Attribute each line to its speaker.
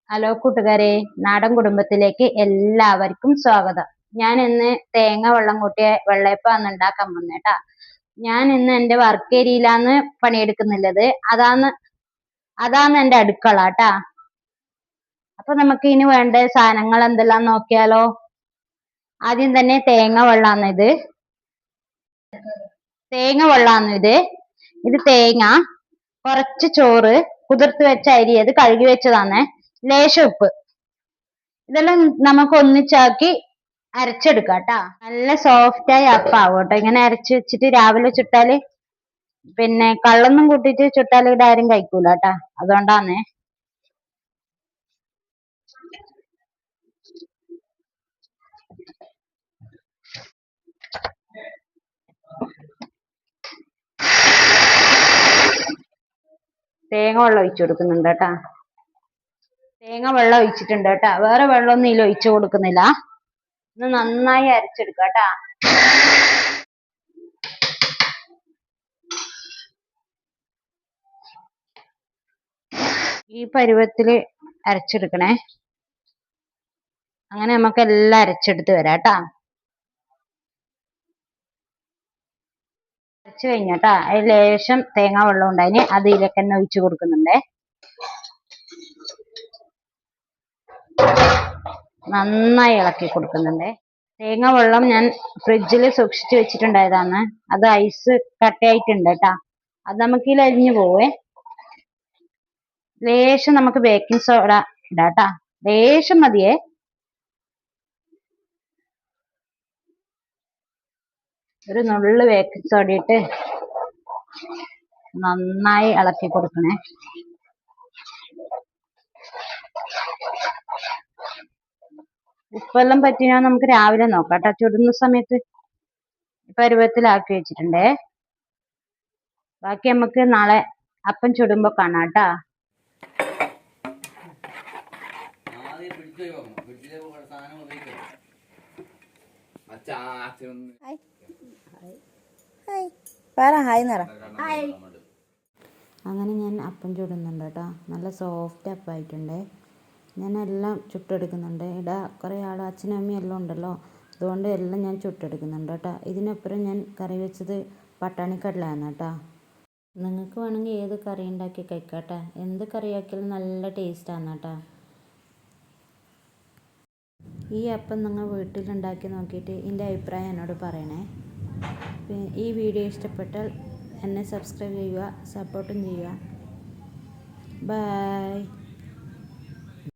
Speaker 1: Hello കൂട്ടുകാരെ, നാടൻ കുടുംബത്തിലേക്ക് എല്ലാവർക്കും സ്വാഗതം. ഞാൻ ഇന്ന് തേങ്ങ വെള്ളം കൂട്ടിയ വെള്ളയപ്പാണ് ഉണ്ടാക്കാൻ പോകുന്നേട്ടാ. ഞാൻ ഇന്ന് എൻ്റെ വർക്ക് ഏരിയയിലാണ് പണിയെടുക്കുന്നുള്ളത്. അതാണ് എൻ്റെ അടുക്കള ട്ടാ. അപ്പൊ നമുക്ക് ഇനി വേണ്ട സാധനങ്ങൾ എന്തെല്ലാം നോക്കിയാലോ. ആദ്യം തന്നെ തേങ്ങ വെള്ളാണ് ഇത് തേങ്ങ, കുറച്ച് ചോറ്, കുതിർത്ത് വെച്ച അരി, അത് കഴുകി വെച്ചതാണ്, ലേശം ഉപ്പ്. ഇതെല്ലാം നമുക്ക് ഒന്നിച്ചാക്കി അരച്ചെടുക്കാം ട്ടാ. നല്ല സോഫ്റ്റായി അപ്പാവും കേട്ടോ. ഇങ്ങനെ അരച്ച് വെച്ചിട്ട് രാവിലെ ചുട്ടാല്, പിന്നെ കള്ളൊന്നും കൂട്ടിട്ട് ചുട്ടാൽ ഇവിടെ ആരും കഴിക്കൂല ട്ടാ. അതുകൊണ്ടാണ്. തേങ്ങ വെള്ളം ഒഴിച്ചു കൊടുക്കുന്നുണ്ട് കേട്ടാ. തേങ്ങ വെള്ളം ഒഴിച്ചിട്ടുണ്ട് കേട്ടാ. വേറെ വെള്ളമൊന്നും ഇതിൽ ഒഴിച്ചു കൊടുക്കുന്നില്ല. ഇത് നന്നായി അരച്ചെടുക്കുക കേട്ടാ. ഈ പരുവത്തില് അരച്ചെടുക്കണേ. അങ്ങനെ നമുക്ക് എല്ലാം അരച്ചെടുത്ത് വരാം കേട്ടാ. അരച്ചു കഴിഞ്ഞാട്ടാ, അതിൽ ലേശം തേങ്ങ വെള്ളം ഉണ്ടായിന്, അത് ഇതിലേക്ക് തന്നെ ഒഴിച്ചു കൊടുക്കുന്നുണ്ടേ. നന്നായി ഇളക്കി കൊടുക്കുന്നുണ്ടേ. തേങ്ങ വെള്ളം ഞാൻ ഫ്രിഡ്ജിൽ സൂക്ഷിച്ചു വെച്ചിട്ടുണ്ടായതാണ്. അത് ഐസ് കട്ടയായിട്ടുണ്ട് കേട്ടാ. അത് നമുക്ക് ഇതിൽ അരിഞ്ഞു പോവേ. ലേശം നമുക്ക് ബേക്കിംഗ് സോഡ ഇടാട്ടാ. ലേശം മതിയേ. ഒരു നുള്ളു ബേക്കിംഗ് സോഡ ഇട്ട് നന്നായി ഇളക്കി കൊടുക്കണേ. ഉപ്പെല്ലാം പറ്റിയാൽ നമുക്ക് രാവിലെ നോക്കാം കേട്ടോ. ചുടുന്ന സമയത്ത് പരുവത്തിലാക്കി വെച്ചിട്ടുണ്ടേ. ബാക്കി നമുക്ക് നാളെ അപ്പം ചുടുമ്പോ കാണാം കേട്ടാ. അങ്ങനെ ഞാൻ അപ്പം ചുടുന്നുണ്ട് കേട്ടോ. നല്ല സോഫ്റ്റ് അപ്പമായിട്ടുണ്ടേ. ഞാൻ എല്ലാം ചുട്ടെടുക്കുന്നുണ്ട്. ഇവിടെ കുറേ ആൾ അച്ഛനും അമ്മയും എല്ലാം ഉണ്ടല്ലോ, അതുകൊണ്ട് എല്ലാം ഞാൻ ചുട്ടെടുക്കുന്നുണ്ട് കേട്ടോ. ഇതിനപ്പുറം ഞാൻ കറി വെച്ചത് പട്ടാണിക്കടലയാണ് കേട്ടോ. നിങ്ങൾക്ക് വേണമെങ്കിൽ ഏത് കറി ഉണ്ടാക്കി കഴിക്കാട്ടെ. എന്ത് കറിയാക്കിയാലും നല്ല ടേസ്റ്റാണ് കേട്ടോ. ഈ അപ്പം നിങ്ങൾ വീട്ടിലുണ്ടാക്കി നോക്കിയിട്ട് ഇതിൻ്റെ അഭിപ്രായം എന്നോട് പറയണേ. ഈ വീഡിയോ ഇഷ്ടപ്പെട്ടാൽ എന്നെ സബ്സ്ക്രൈബ് ചെയ്യുക, സപ്പോർട്ടും ചെയ്യുക. ബൈ.